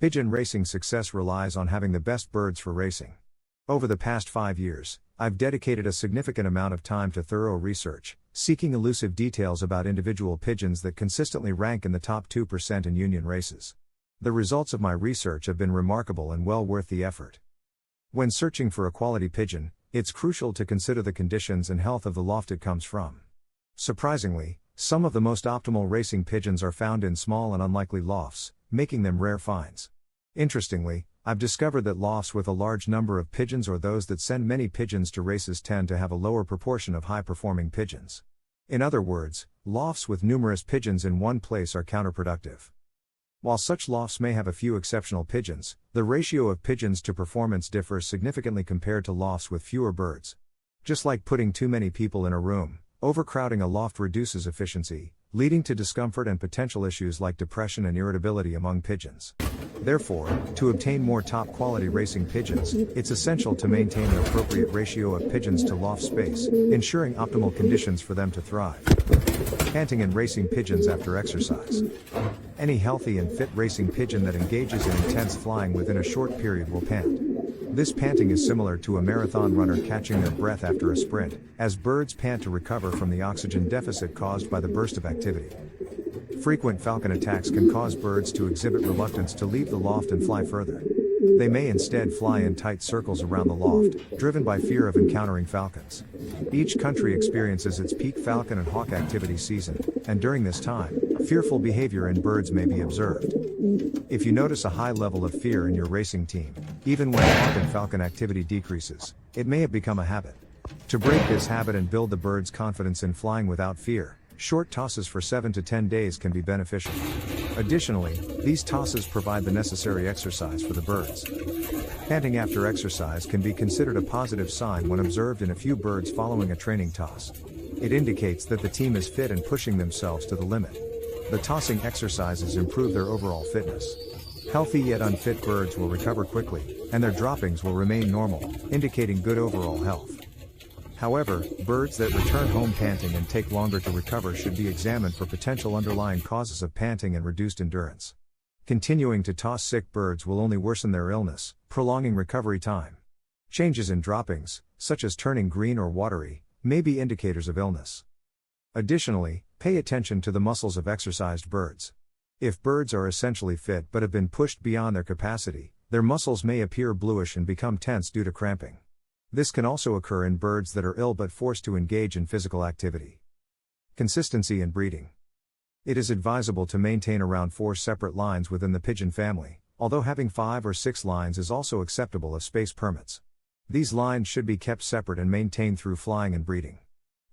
Pigeon racing success relies on having the best birds for racing. Over the past 5 years, I've dedicated a significant amount of time to thorough research, seeking elusive details about individual pigeons that consistently rank in the top 2% in union races. The results of my research have been remarkable and well worth the effort. When searching for a quality pigeon, it's crucial to consider the conditions and health of the loft it comes from. Surprisingly, some of the most optimal racing pigeons are found in small and unlikely lofts, making them rare finds. Interestingly, I've discovered that lofts with a large number of pigeons or those that send many pigeons to races tend to have a lower proportion of high-performing pigeons. In other words, lofts with numerous pigeons in one place are counterproductive. While such lofts may have a few exceptional pigeons, the ratio of pigeons to performance differs significantly compared to lofts with fewer birds. Just like putting too many people in a room, overcrowding a loft reduces efficiency, leading to discomfort and potential issues like depression and irritability among pigeons. Therefore, to obtain more top-quality racing pigeons, it's essential to maintain an appropriate ratio of pigeons to loft space, ensuring optimal conditions for them to thrive. Panting in racing pigeons after exercise. Any healthy and fit racing pigeon that engages in intense flying within a short period will pant. This panting is similar to a marathon runner catching their breath after a sprint, as birds pant to recover from the oxygen deficit caused by the burst of activity. Frequent falcon attacks can cause birds to exhibit reluctance to leave the loft and fly further. They may instead fly in tight circles around the loft, driven by fear of encountering falcons. Each country experiences its peak falcon and hawk activity season, and during this time, fearful behavior in birds may be observed. If you notice a high level of fear in your racing team, even when hawk and falcon activity decreases, it may have become a habit. To break this habit and build the bird's confidence in flying without fear, short tosses for 7 to 10 days can be beneficial. Additionally, these tosses provide the necessary exercise for the birds. Panting after exercise can be considered a positive sign when observed in a few birds following a training toss. It indicates that the team is fit and pushing themselves to the limit. The tossing exercises improve their overall fitness. Healthy yet unfit birds will recover quickly, and their droppings will remain normal, indicating good overall health. However, birds that return home panting and take longer to recover should be examined for potential underlying causes of panting and reduced endurance. Continuing to toss sick birds will only worsen their illness, prolonging recovery time. Changes in droppings, such as turning green or watery, may be indicators of illness. Additionally, pay attention to the muscles of exercised birds. If birds are essentially fit but have been pushed beyond their capacity, their muscles may appear bluish and become tense due to cramping. This can also occur in birds that are ill but forced to engage in physical activity. Consistency in breeding. It is advisable to maintain around 4 separate lines within the pigeon family, although having 5 or 6 lines is also acceptable if space permits. These lines should be kept separate and maintained through flying and breeding.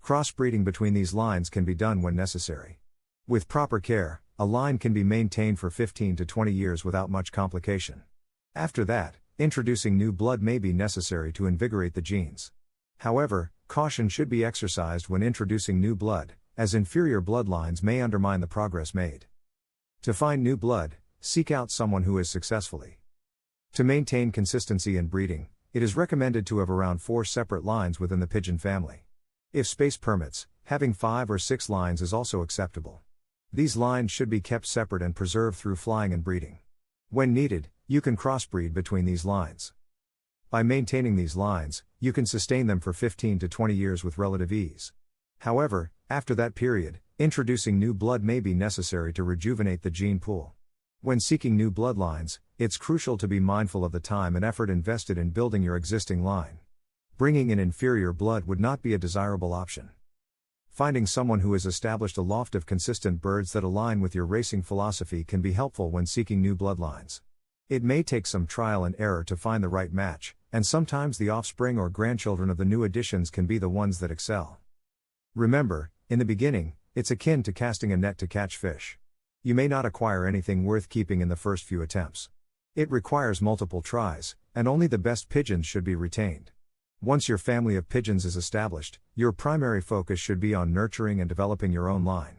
Crossbreeding between these lines can be done when necessary. With proper care, a line can be maintained for 15 to 20 years without much complication. After that, introducing new blood may be necessary to invigorate the genes. However, caution should be exercised when introducing new blood, as inferior bloodlines may undermine the progress made. To find new blood, seek out someone who is successfully. To maintain consistency in breeding, it is recommended to have around 4 separate lines within the pigeon family. If space permits, having 5 or 6 lines is also acceptable. These lines should be kept separate and preserved through flying and breeding. When needed, you can crossbreed between these lines. By maintaining these lines, you can sustain them for 15 to 20 years with relative ease. However, after that period, introducing new blood may be necessary to rejuvenate the gene pool. When seeking new bloodlines, it's crucial to be mindful of the time and effort invested in building your existing line. Bringing in inferior blood would not be a desirable option. Finding someone who has established a loft of consistent birds that align with your racing philosophy can be helpful when seeking new bloodlines. It may take some trial and error to find the right match, and sometimes the offspring or grandchildren of the new additions can be the ones that excel. Remember, in the beginning, it's akin to casting a net to catch fish. You may not acquire anything worth keeping in the first few attempts. It requires multiple tries, and only the best pigeons should be retained. Once your family of pigeons is established, your primary focus should be on nurturing and developing your own line.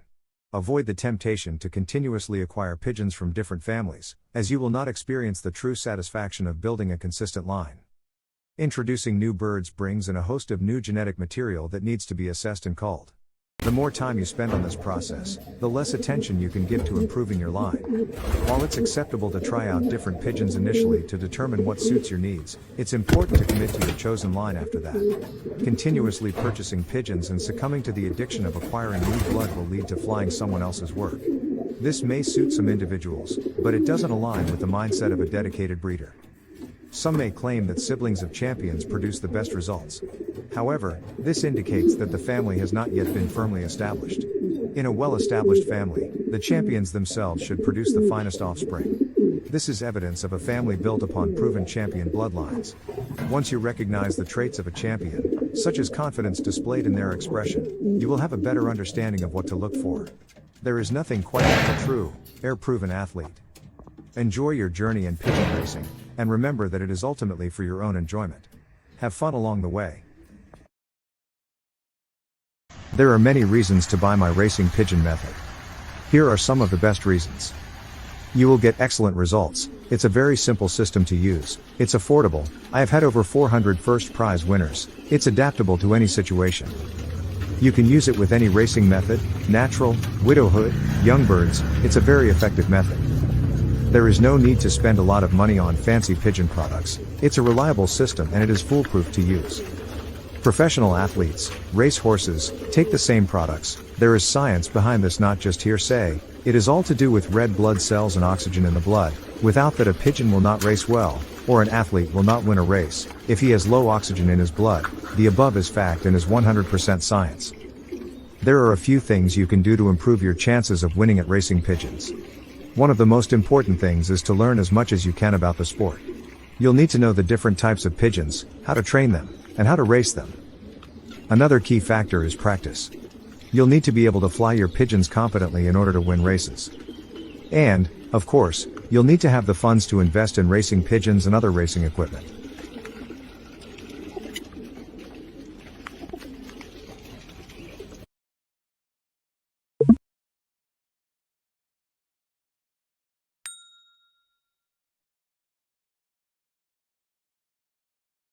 Avoid the temptation to continuously acquire pigeons from different families, as you will not experience the true satisfaction of building a consistent line. Introducing new birds brings in a host of new genetic material that needs to be assessed and culled. The more time you spend on this process, the less attention you can give to improving your line. While it's acceptable to try out different pigeons initially to determine what suits your needs, it's important to commit to your chosen line after that. Continuously purchasing pigeons and succumbing to the addiction of acquiring new blood will lead to flying someone else's work. This may suit some individuals, but it doesn't align with the mindset of a dedicated breeder. Some may claim that siblings of champions produce the best results. However, this indicates that the family has not yet been firmly established. In a well-established family, the champions themselves should produce the finest offspring. This is evidence of a family built upon proven champion bloodlines. Once you recognize the traits of a champion, such as confidence displayed in their expression, you will have a better understanding of what to look for. There is nothing quite like a true, air-proven athlete. Enjoy your journey in pigeon racing, and remember that it is ultimately for your own enjoyment. Have fun along the way. There are many reasons to buy my racing pigeon method. Here are some of the best reasons. You will get excellent results. It's a very simple system to use. It's affordable. I have had over 400 first prize winners. It's adaptable to any situation. You can use it with any racing method, natural, widowhood, young birds. It's a very effective method. There is no need to spend a lot of money on fancy pigeon products. It's a reliable system and it is foolproof to use. Professional athletes, race horses, take the same products. There is science behind this, not just hearsay. It is all to do with red blood cells and oxygen in the blood. Without that, a pigeon will not race well, or an athlete will not win a race. If he has low oxygen in his blood, the above is fact and is 100% science. There are a few things you can do to improve your chances of winning at racing pigeons. One of the most important things is to learn as much as you can about the sport. You'll need to know the different types of pigeons, how to train them, and how to race them. Another key factor is practice. You'll need to be able to fly your pigeons competently in order to win races. And, of course, you'll need to have the funds to invest in racing pigeons and other racing equipment.